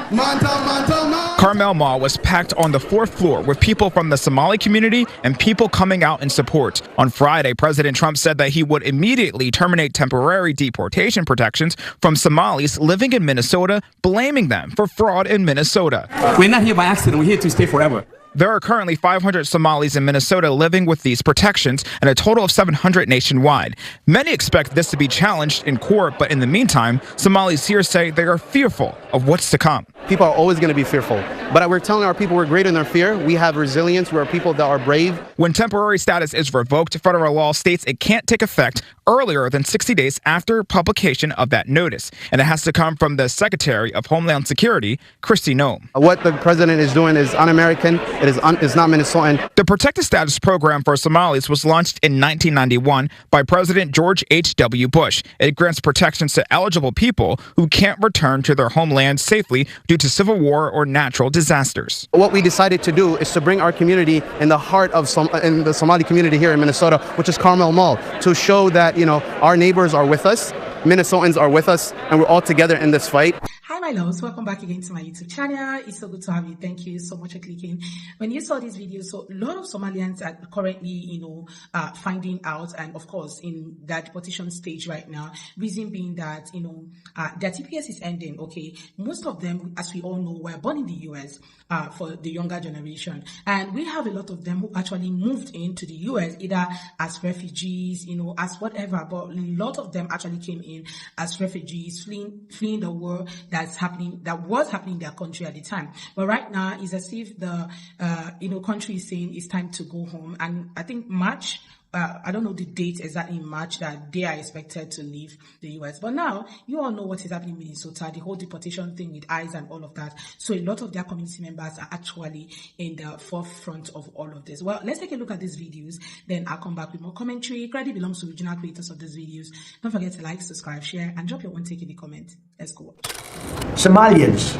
Carmel Mall was packed on the fourth floor with people from the Somali community and people coming out in support. On Friday, President Trump said that he would immediately terminate temporary deportation protections from Somalis living in Minnesota, blaming them for fraud in Minnesota. We're not here by accident. We're here to stay forever. There are currently 500 Somalis in Minnesota living with these protections and a total of 700 nationwide. Many expect this to be challenged in court, but in the meantime, Somalis here say they are fearful of what's to come. People are always going to be fearful, but we're telling our people we're greater than their fear. We have resilience. We're people that are brave. When temporary status is revoked, federal law states it can't take effect earlier than 60 days after publication of that notice, and it has to come from the Secretary of Homeland Security, Kristi Noem. What the president is doing is un-American. It's not Minnesotan. The Protected Status Program for Somalis was launched in 1991 by President George H.W. Bush. It grants protections to eligible people who can't return to their homeland safely due to civil war or natural disasters. What we decided to do is to bring our community in the heart of in the Somali community here in Minnesota, which is Carmel Mall, to show that, our neighbors are with us, Minnesotans are with us, and we're all together in this fight. Hi my loves, welcome back again to my YouTube channel. It's so good to have you. Thank you so much for clicking. When you saw this video, so a lot of Somalians are currently finding out, and of course in that deportation stage right now, reason being that their TPS is ending. Okay, most of them, as we all know, were born in the US for the younger generation, and we have a lot of them who actually moved into the US either as refugees, as whatever, but a lot of them actually came in as refugees fleeing the war that was happening in their country at the time. But right now it's as if the country is saying it's time to go home, and I think March, I don't know the date exactly in March that they are expected to leave the US. But now you all know what is happening in Minnesota, the whole deportation thing with ICE and all of that. So a lot of their community members are actually in the forefront of all of this. Well, let's take a look at these videos, then I'll come back with more commentary. Credit belongs to original creators of these videos. Don't forget to like, subscribe, share, and drop your own take in the comment. Let's go watch. Somalians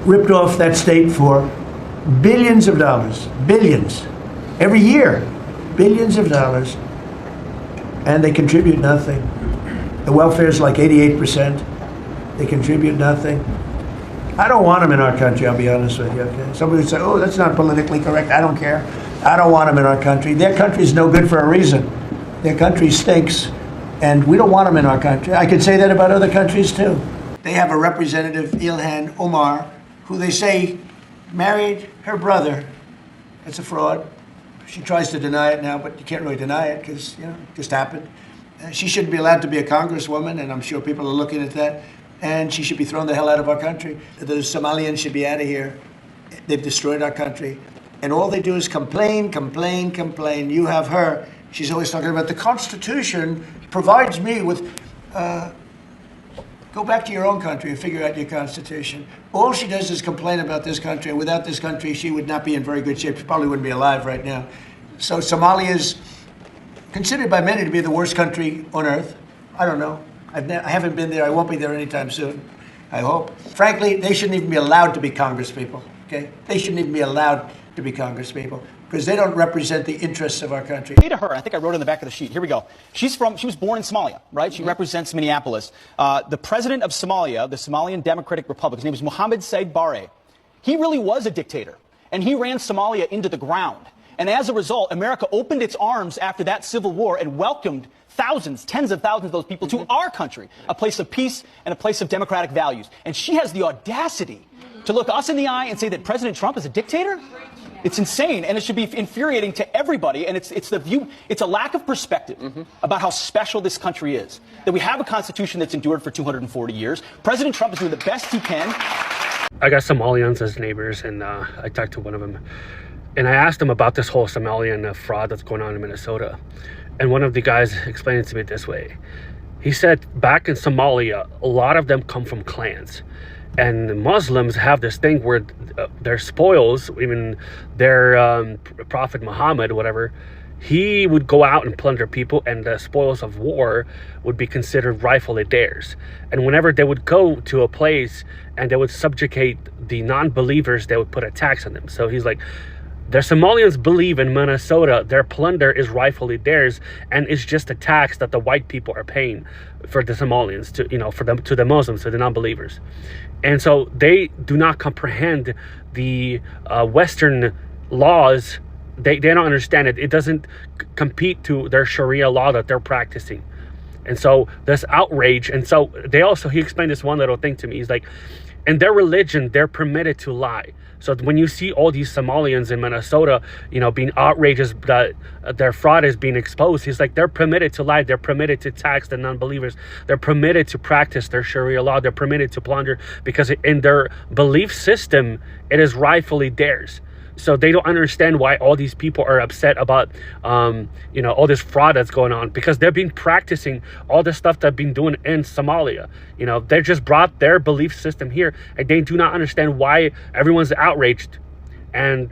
ripped off that state for billions of dollars, billions, every year. Billions of dollars, and they contribute nothing. The welfare is like 88%. They contribute nothing. I don't want them in our country, I'll be honest with you. Okay? Somebody would say, oh, that's not politically correct. I don't care. I don't want them in our country. Their country is no good for a reason. Their country stinks, and we don't want them in our country. I could say that about other countries too. They have a representative, Ilhan Omar, who they say married her brother. That's a fraud. She tries to deny it now, but you can't really deny it because, it just happened. She shouldn't be allowed to be a congresswoman, and I'm sure people are looking at that. And she should be thrown the hell out of our country. The Somalians should be out of here. They've destroyed our country. And all they do is complain, complain, complain. You have her. She's always talking about the Constitution provides me with... Go back to your own country and figure out your Constitution. All she does is complain about this country, and without this country, she would not be in very good shape. She probably wouldn't be alive right now. So Somalia is considered by many to be the worst country on earth. I don't know. I haven't been there. I won't be there anytime soon, I hope. Frankly, they shouldn't even be allowed to be congresspeople, okay? They shouldn't even be allowed to be congresspeople, because they don't represent the interests of our country. To her, I think I wrote on the back of the sheet. Here we go. She was born in Somalia, right? She represents Minneapolis. The president of Somalia, the Somalian Democratic Republic, his name is Mohammed Said Barre. He really was a dictator, and he ran Somalia into the ground. And as a result, America opened its arms after that civil war and welcomed thousands, tens of thousands of those people to our country, a place of peace and a place of democratic values. And she has the audacity to look us in the eye and say that President Trump is a dictator? It's insane, and it should be infuriating to everybody, and it's a lack of perspective about how special this country is. That we have a constitution that's endured for 240 years. President Trump is doing the best he can. I got Somalians as neighbors, and I talked to one of them, and I asked them about this whole Somalian fraud that's going on in Minnesota. And one of the guys explained it to me this way. He said back in Somalia, a lot of them come from clans. And Muslims have this thing where their spoils, even their Prophet Muhammad, whatever, he would go out and plunder people, and the spoils of war would be considered rightfully theirs. And whenever they would go to a place and they would subjugate the non-believers, they would put a tax on them. So he's like, The Somalians believe in Minnesota, their plunder is rightfully theirs, and it's just a tax that the white people are paying for the Somalians, to the Muslims, to the non-believers. And so they do not comprehend the Western laws. They don't understand it. It doesn't compete to their Sharia law that they're practicing. And so there's outrage. And so he explained this one little thing to me. He's like, in their religion, they're permitted to lie. So when you see all these Somalians in Minnesota, being outrageous that their fraud is being exposed, he's like, they're permitted to lie. They're permitted to tax the non-believers. They're permitted to practice their Sharia law. They're permitted to plunder because in their belief system, it is rightfully theirs. So they don't understand why all these people are upset about, all this fraud that's going on, because they've been practicing all the stuff they've been doing in Somalia. They just brought their belief system here, and they do not understand why everyone's outraged. And,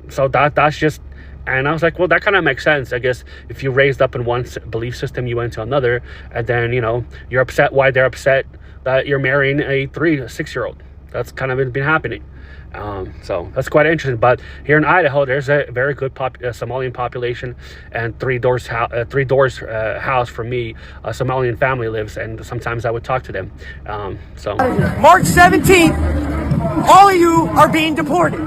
so that's just, and I was like, well, that kind of makes sense. I guess if you raised up in one belief system, you went to another, and then, you're upset why they're upset that you're marrying a 6-year-old. That's kind of been happening. So that's quite interesting. But here in Idaho, there's a very good Somalian population, and three doors house from me, a Somalian family lives, and sometimes I would talk to them. March 17th, all of you are being deported.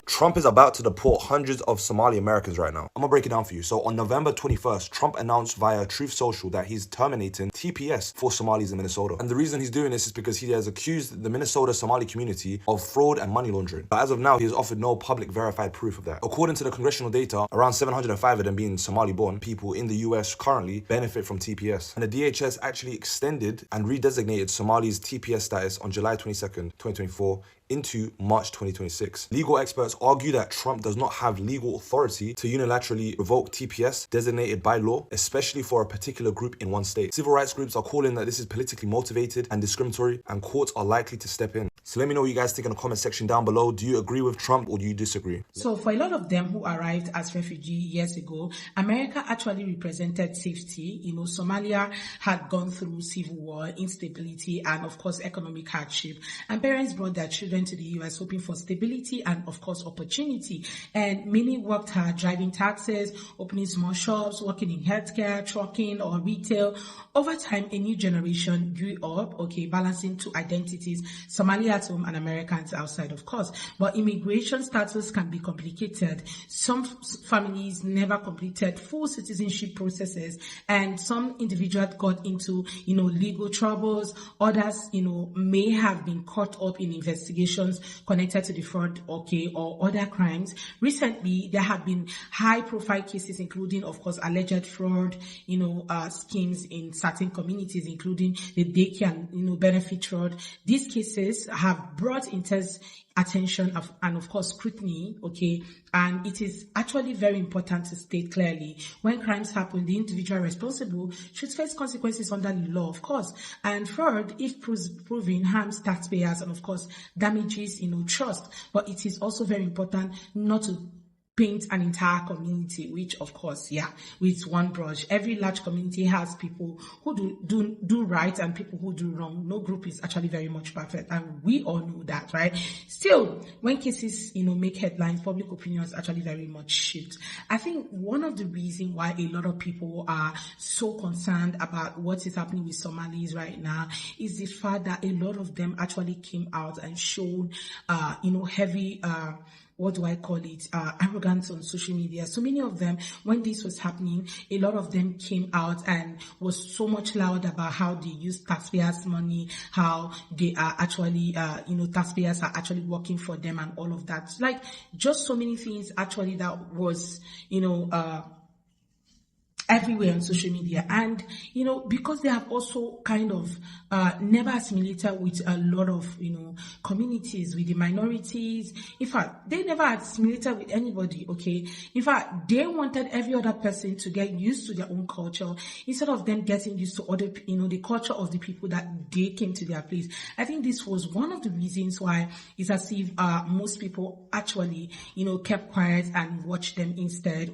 Trump is about to deport hundreds of Somali Americans right now. I'm gonna break it down for you. So on November 21st, Trump announced via Truth Social that he's terminating TPS for Somalis in Minnesota. And the reason he's doing this is because he has accused the Minnesota Somali community of fraud and money laundering. But as of now, he has offered no public verified proof of that. According to the congressional data, around 705 of them being Somali-born people in the US currently benefit from TPS. And the DHS actually extended and redesignated Somali's TPS status on July 22nd, 2024 into March 2026. Legal experts argue that Trump does not have legal authority to unilaterally revoke TPS designated by law, especially for a particular group in one state. Civil rights groups are calling that this is politically motivated and discriminatory, and courts are likely to step in. So let me know what you guys think in the comment section down below. Do you agree with Trump or do you disagree? So for a lot of them who arrived as refugees years ago, America actually represented safety. Somalia had gone through civil war, instability, and of course economic hardship. And parents brought their children to the US hoping for stability and of course opportunity. And many worked hard, driving taxis, opening small shops, working in healthcare, trucking or retail. Over time, a new generation grew up, balancing two identities, Somalia at home and Americans outside, of course. But immigration status can be complicated. Some families never completed full citizenship processes, and some individuals got into, legal troubles. Others, may have been caught up in investigations connected to the fraud, or other crimes. Recently, there have been high-profile cases, including, of course, alleged fraud, schemes in certain communities, including the daycare and, benefit fraud. These cases have brought intense attention and of course scrutiny, and it is actually very important to state clearly, when crimes happen, the individual responsible should face consequences under the law, of course. And fraud, if proven, harms taxpayers and of course damages trust. But it is also very important not to paint an entire community, which of course, with one brush. Every large community has people who do right and people who do wrong. No group is actually very much perfect, and we all know that, right? Still, when cases, make headlines, public opinion is actually very much shift. I think one of the reasons why a lot of people are so concerned about what is happening with Somalis right now is the fact that a lot of them actually came out and showed, heavy, arrogance on social media. So many of them, when this was happening, a lot of them came out and was so much loud about how they use taxpayers' money, how they are actually, taxpayers are actually working for them and all of that. Like, just so many things actually that was, everywhere on social media. And, because they have also kind of never assimilated with a lot of, communities, with the minorities. In fact, they never assimilated with anybody, In fact, they wanted every other person to get used to their own culture instead of them getting used to other, the culture of the people that they came to their place. I think this was one of the reasons why it's as if most people actually, kept quiet and watched them instead,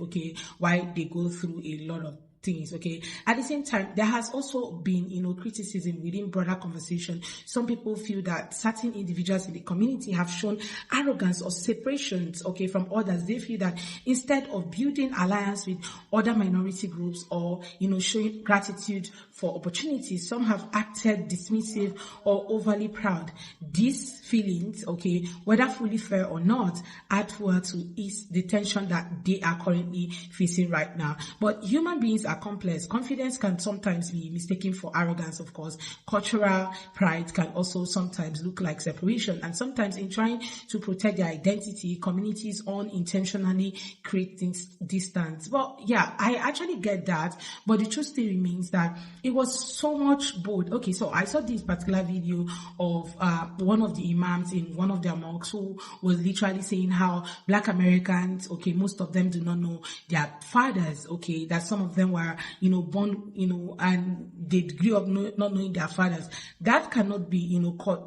while they go through a lot of things. Okay, at the same time, there has also been, criticism within broader conversation. Some people feel that certain individuals in the community have shown arrogance or separations, okay, from others. They feel that instead of building alliance with other minority groups or, showing gratitude for opportunities, some have acted dismissive or overly proud. These feelings, okay, whether fully fair or not, add fuel to ease the tension that they are currently facing right now. But human beings are complex. Confidence can sometimes be mistaken for arrogance, of course. Cultural pride can also sometimes look like separation. And sometimes in trying to protect their identity, communities unintentionally create distance. Well, yeah, I actually get that. But the truth still remains that it was so much bold. Okay, so I saw this particular video of one of the imams in one of their mosques who was literally saying how Black Americans, okay, most of them do not know their fathers, okay, that some of them were, born, and they grew up not knowing their fathers. That cannot be,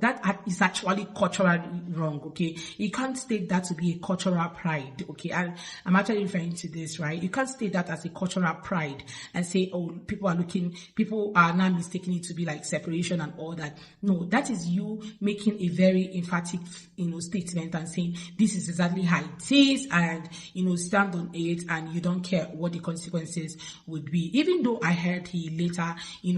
that is actually culturally wrong, okay. You can't state that to be a cultural pride, okay. And I'm actually referring to this, right? You can't state that as a cultural pride and say, oh, people are now mistaking it to be like separation and all that. No, that is you making a very emphatic, statement and saying this is exactly how it is, and stand on it, and you don't care what the consequences would be. Even though I heard he later,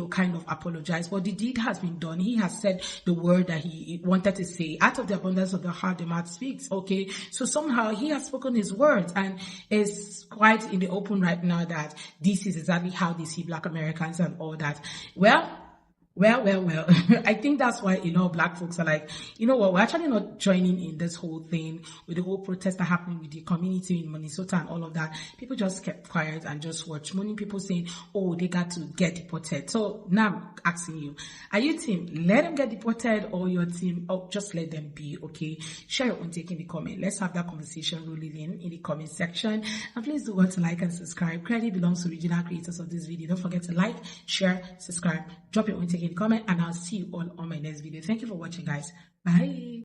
kind of apologized, but the deed has been done. He has said the word that he wanted to say. Out of the abundance of the heart, the mouth speaks. Okay, so somehow he has spoken his words, and it's quite in the open right now that this is exactly how they see Black Americans and all that. Well, I think that's why a lot of Black folks are like, you know what, we're actually not joining in this whole thing with the whole protest that happened with the community in Minnesota and all of that. People just kept quiet and just watched. Many people saying, oh, they got to get deported. So now I'm asking you, are you team let them get deported, or your team, oh, just let them be, okay? Share your own take in the comment. Let's have that conversation rolling in the comment section. And please do want to like and subscribe. Credit belongs to original creators of this video. Don't forget to like, share, subscribe, drop your own take in the comment, and I'll see you all on my next video. Thank you for watching, guys. Bye.